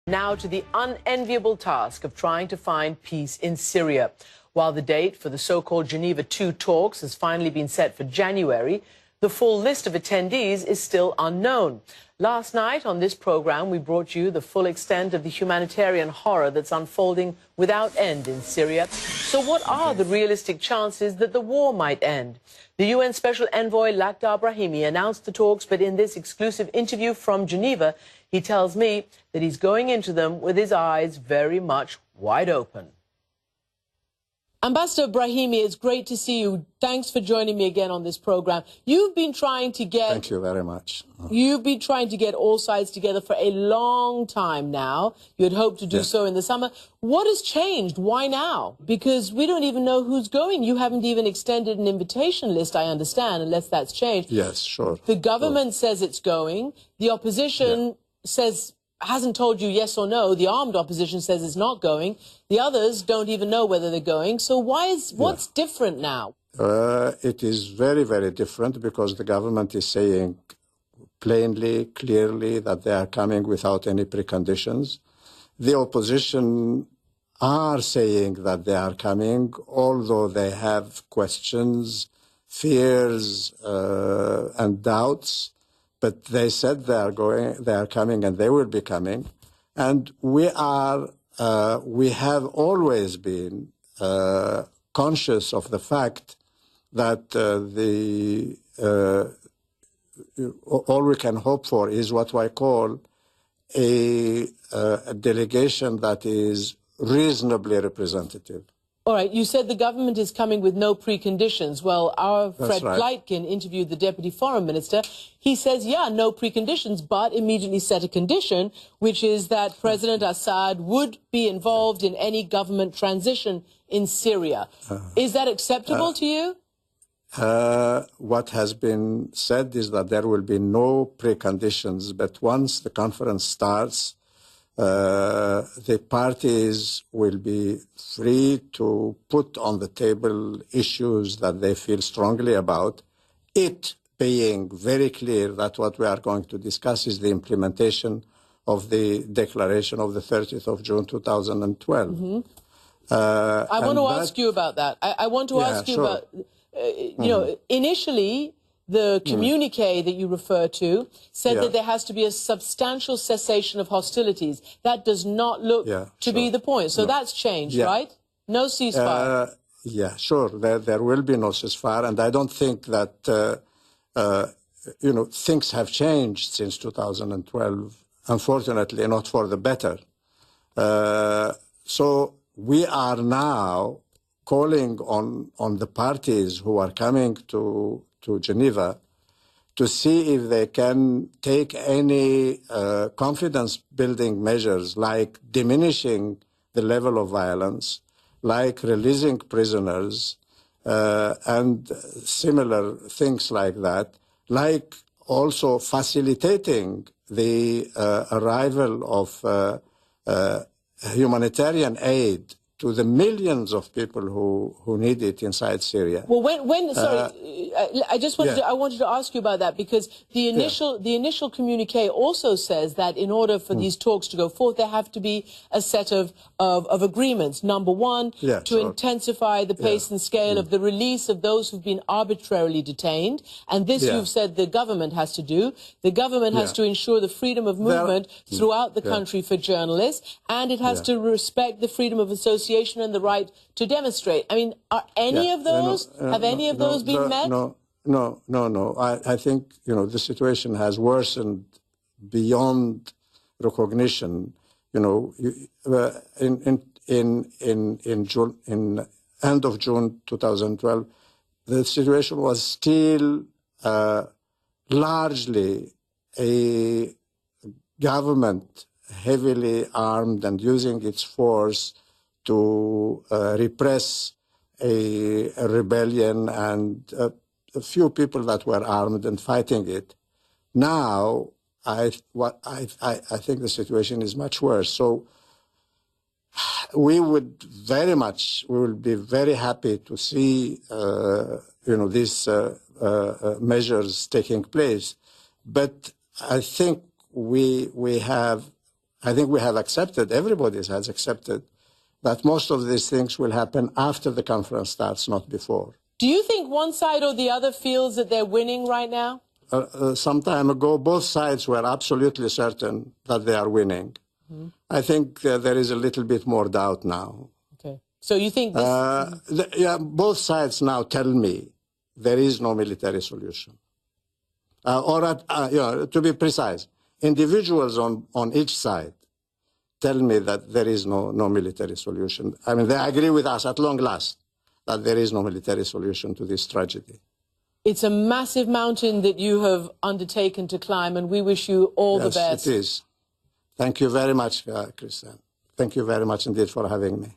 Now to the unenviable task of trying to find peace in Syria. While the date for the so-called Geneva II talks has finally been set for January, the full list of attendees is still unknown. Last night on this program, we brought you the full extent of the humanitarian horror that's unfolding without end in Syria. So what are the realistic chances that the war might end? The UN Special Envoy Lakhdar Brahimi announced the talks, but in this exclusive interview from Geneva, he tells me that he's going into them with his eyes very much wide open. Ambassador Brahimi, it's great to see you. Thanks for joining me again on this program. You've been trying to get... Thank you very much. You've been trying to get all sides together for a long time now. You had hoped to do so in the summer. What has changed? Why now? Because we don't even know who's going. You haven't even extended an invitation list, I understand, unless that's changed. Yes, sure. The government says it's going. The opposition says... hasn't told you yes or no. The armed opposition says it's not going. The others don't even know whether they're going. So what's different now? It is very, very different because the government is saying plainly, clearly that they are coming without any preconditions. The opposition are saying that they are coming, although they have questions, fears, and doubts. But they said they are coming, and they will be coming. And we have always been conscious of the fact that all we can hope for is what I call a delegation that is reasonably representative. All right, you said the government is coming with no preconditions. Well, our Fred Pleitgen interviewed the Deputy Foreign Minister. He says, yeah, no preconditions, but immediately set a condition, which is that President Assad would be involved in any government transition in Syria. Is that acceptable to you? What has been said is that there will be no preconditions, but once the conference starts, the parties will be free to put on the table issues that they feel strongly about, it being very clear that what we are going to discuss is the implementation of the declaration of the 30th of June 2012. I want to ask you about that. I want to ask you about, you know, initially, the communique that you refer to said that there has to be a substantial cessation of hostilities. That does not look to be the point. So that's changed, right? No ceasefire. Yeah, sure. There will be no ceasefire. And I don't think that, you know, things have changed since 2012. Unfortunately, not for the better. So we are now calling on the parties who are coming to Geneva to see if they can take any confidence-building measures like diminishing the level of violence, like releasing prisoners, and similar things like that, like also facilitating the arrival of humanitarian aid to the millions of people who need it inside Syria. Well, sorry, I just wanted I wanted to ask you about that because the initial communique also says that in order for these talks to go forth, there have to be a set of agreements. Number one, to intensify the pace and scale of the release of those who've been arbitrarily detained, and this you've said the government has to do. The government has to ensure the freedom of movement throughout the country for journalists, and it has to respect the freedom of association and the right to demonstrate. I mean, are any of those, have any of those been met? No. I think, you know, the situation has worsened beyond recognition. You know, in June, in end of June 2012, the situation was still largely a government heavily armed and using its force to repress a rebellion and a few people that were armed and fighting it. Now, I think the situation is much worse. So we will be very happy to see, you know, these measures taking place. But I think we have I think we have accepted, everybody has accepted, that most of these things will happen after the conference starts, not before. Do you think one side or the other feels that they're winning right now? Some time ago, both sides were absolutely certain that they are winning. Mm-hmm. I think there is a little bit more doubt now. Okay. So you think this... yeah, both sides now tell me there is no military solution. To be precise, individuals on each side tell me that there is no military solution. I mean, they agree with us at long last that there is no military solution to this tragedy. It's a massive mountain that you have undertaken to climb, and we wish you all the best. Yes, it is. Thank you very much, Christian. Thank you very much indeed for having me.